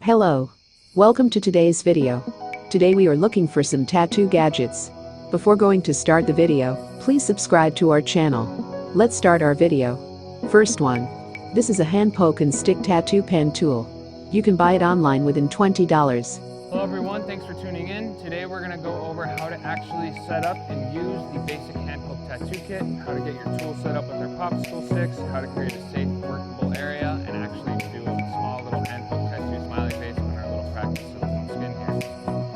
Hello. Welcome to today's video. Today we are looking for some tattoo gadgets. Before going to start the video, please subscribe to our channel. Let's start our video. First one. This is a hand poke and stick tattoo pen tool. You can buy it online within $20. Hello everyone, thanks for tuning in. Today we're going to go over how to actually set up and use the basic hand poke tattoo kit, how to get your tool set up with our popsicle sticks, how to create a safe workable area, and actually do a small little hand poke tattoo smiley face on our little practice silicone skin here.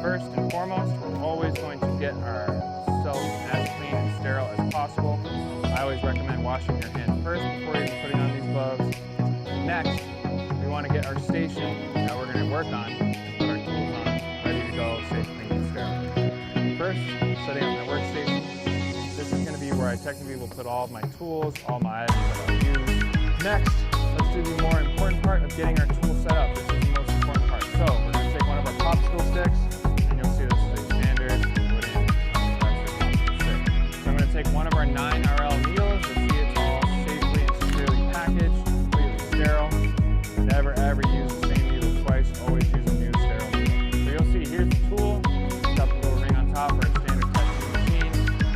First and foremost, we're always going to get ourselves as clean and sterile as possible. I always recommend washing your hands first before even putting on these gloves. Next, we want to get our station that we're going to work on, put our tools on, ready to go, safe, clean, and sterile. First, setting up my workstation. This is going to be where I technically will put all of my tools, all my items that I'll use. Next, let's do the more important part of getting our tool set up. This is the most important part. So, we're going to take one of our popsicle sticks, and you'll see this is a standard wooden popsicle stick. So I'm going to take one of our 9RL needles. You'll see it's all safely and securely packaged, completely sterile. Never ever use the same needle twice, always use a new sterile needle. So you'll see here's the tool, it's got the little ring on top for a standard tattoo machine.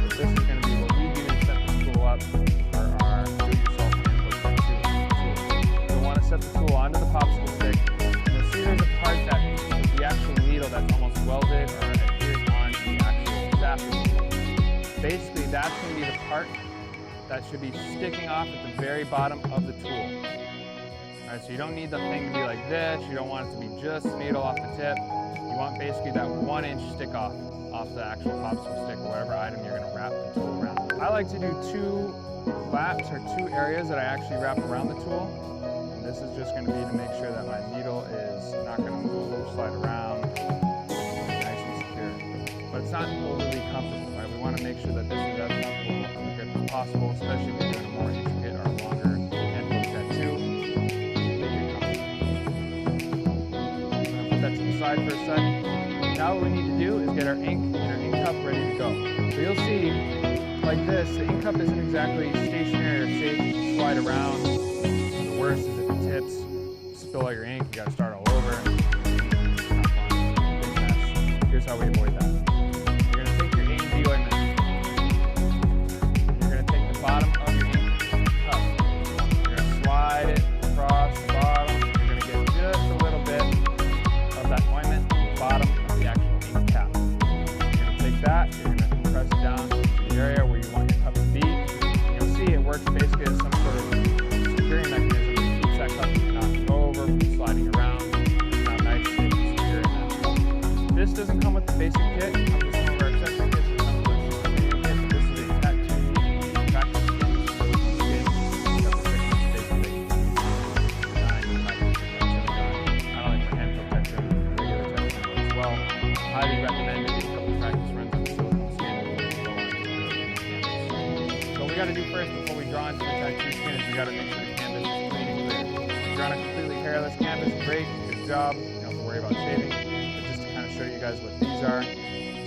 But this is going to be what we do to set this tool up for our do-it-yourself hand poke tattoo tool. You'll want to set the tool onto the popsicle stick, and you'll see there's a part that is the actual needle that's almost welded or adhered onto the actual shaft of the needle. Basically, that's going to be the part that should be sticking off at the very bottom of the tool. Alright, so you don't need the thing to be like this, you don't want it to be just the needle off the tip. You want basically that 1 inch stick off the actual popsicle stick or whatever item you're going to wrap the tool around. I like to do 2 laps or 2 areas that I actually wrap around the tool. And this is just going to be to make sure that my needle is not going to move, slide around, nice and secure. But it's not overly comfortable, right? We want to make sure that this is as comfortable on the grip as possible, especially if you're doing a more intricate or longer hand poke tattoo. Put that to the side for a second. Now what we need to do is get our ink and our ink cup ready to go. So you'll see, like this, the ink cup isn't exactly stationary or safe to slide around. And the worst is if it tips, spill all your ink, you gotta start all over. It's not fun. Big mess. Here's how we avoid that. You're gonna take your A&D ointment. You're gonna take the bottom of your ink cup. You're gonna slide it across the bottom. You're gonna get just a little bit of that ointment at the bottom of the actual ink cap. You're going to take that, you're going to press it down to the area where you want your cup to be. And you'll see it works basically as some sort of securing mechanism that keeps that cup from knocking over, from sliding around. It's now nice, safe, and secure in that. This doesn't come with the basic kit, it comes with some of our accessory kits. It comes with the premium kit, but this is a tattoo practice kit. Highly recommend it. A couple practice runs on the silicone skin before you go on to the canvas. So what we got to do first before we draw into the tattoo skin is we got to make sure the canvas is clean and clear. If you're on a completely hairless canvas, great, good job. You don't have to worry about shaving. But just to kind of show you guys what these are: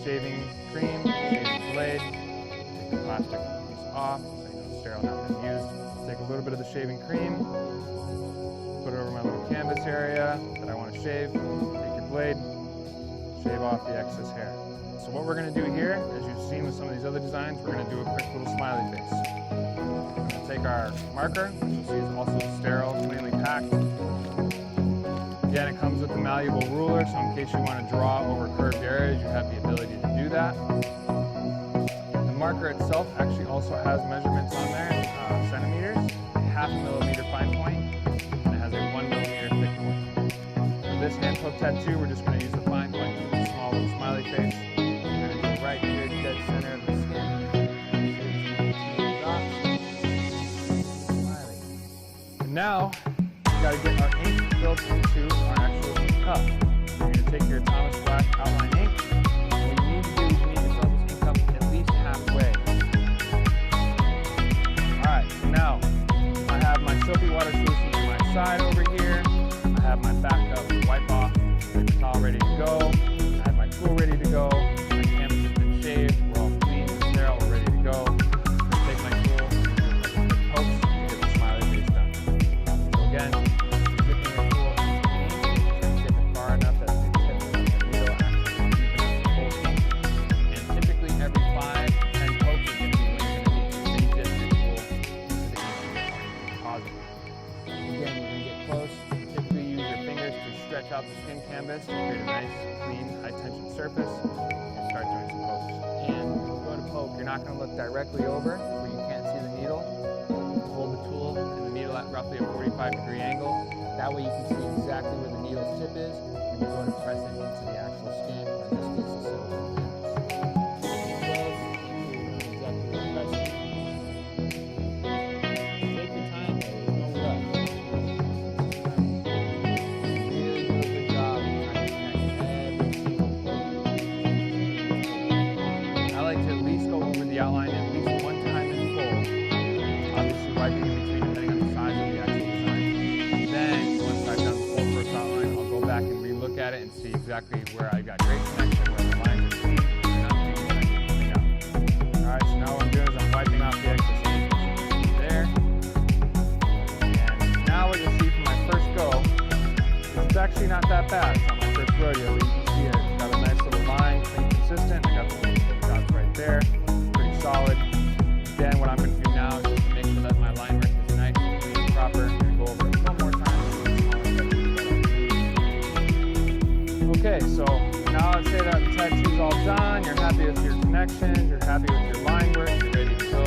shaving cream, shaving blade. Take the plastic piece off so you know it's sterile, not been used. Take a little bit of the shaving cream, put it over my little canvas area that I want to shave. Take your blade, shave off the excess hair. So what we're going to do here, as you've seen with some of these other designs, we're going to do a quick little smiley face. We're going to take our marker, which you'll see is also sterile, cleanly packed. Again, it comes with a malleable ruler, so in case you want to draw over curved areas, you have the ability to do that. The marker itself actually also has measurements on there, centimeters, a 0.5 millimeter fine point, and it has a 1 millimeter thick point. For this hand poke tattoo, we're just going to use the fine point. Small little smiley face. We're going to go right here, dead center of the skin. And now, we got to get our ink filled into our actual ink cup. So you're going to take your Thomas Black outline ink. What you need to do is you need to fill this ink cup at least halfway. Alright, so now I have my soapy water solution to my side over here. I have my backup wipe off paper towel ready to go. I have my tool ready to go. My canvas has been shaved. We're all clean and sterile. We're ready to go. I'm going to take my tool and do not going to look directly over where you can't see the needle. Hold the tool and the needle at roughly a 45-degree angle. That way you can see exactly where the needle's tip is when you go to press it into the actual skin, or in this case the silicone canvas. Exactly where to press it. Take your time, there's no rush. Really do a good job of trying to connect every single point. I like to at least go over the outline at least one time in full. Obviously wiping in between depending on the size of the actual design. Then once I've done the full first outline, I'll go back and relook at it and see exactly where I got great connection, where the lines are clean, and not taking anything out. Alright, so now what I'm doing is I'm wiping off the excess ink there. And now what you'll see from my first go, it's actually not that bad. It's not my first rodeo, but you can see it's got a nice little line, pretty consistent. I got the little flip dots right there, pretty solid. Then what I'm going to do now is just to make sure that my line work is nice and clean and proper. I'm going to go over it one more time. Okay, so now let's say that the tattoo's all done, you're happy with your connections, you're happy with your line work, you're ready to go.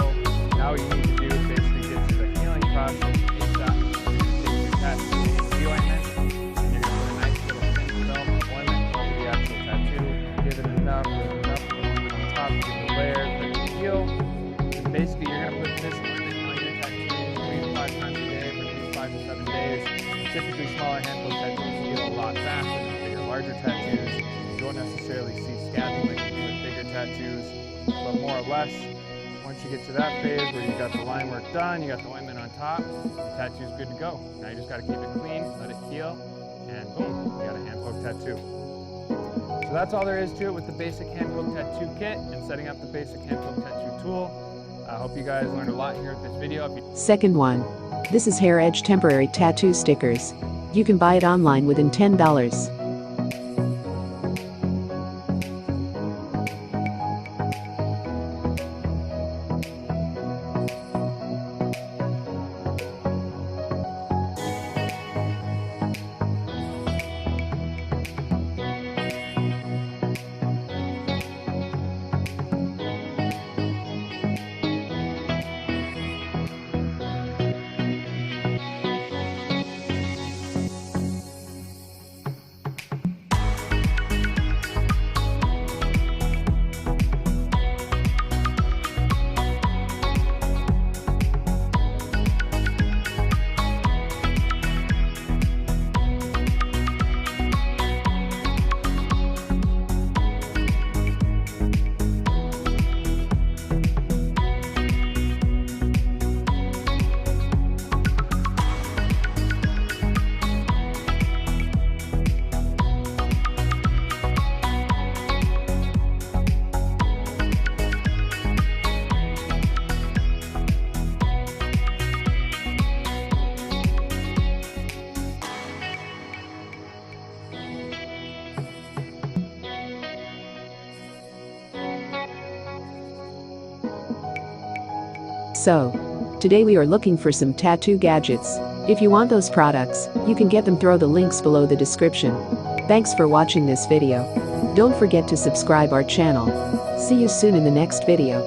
Now what you need to do is basically get to the healing process. Is that you're going to take your tattoo heal ointment, and you're going to put a nice little thin film of ointment over the actual tattoo. Give it enough ointment on top to give it a layer, let it heal. And basically you're going to put this ointment on your tattoo 3 to 5 times a day for at least 5 to 7 days. Typically smaller handful tattoos heal a lot faster than bigger, larger tattoos. You don't necessarily see scabbing like you do with bigger tattoos, but more or less, once you get to that phase where you've got the line work done, you got the ointment on top, your tattoo's good to go. Now you just got to keep it clean, let it heal, and boom, you got a hand poke tattoo. So that's all there is to it with the basic hand poke tattoo kit and setting up the basic hand poke tattoo tool. I hope you guys learned a lot here with this video. Second one. This is Hair Edge Temporary Tattoo Stickers. You can buy it online within $10. So, today we are looking for some tattoo gadgets. If you want those products, you can get them through the links below the description. Thanks for watching this video. Don't forget to subscribe our channel. See you soon in the next video.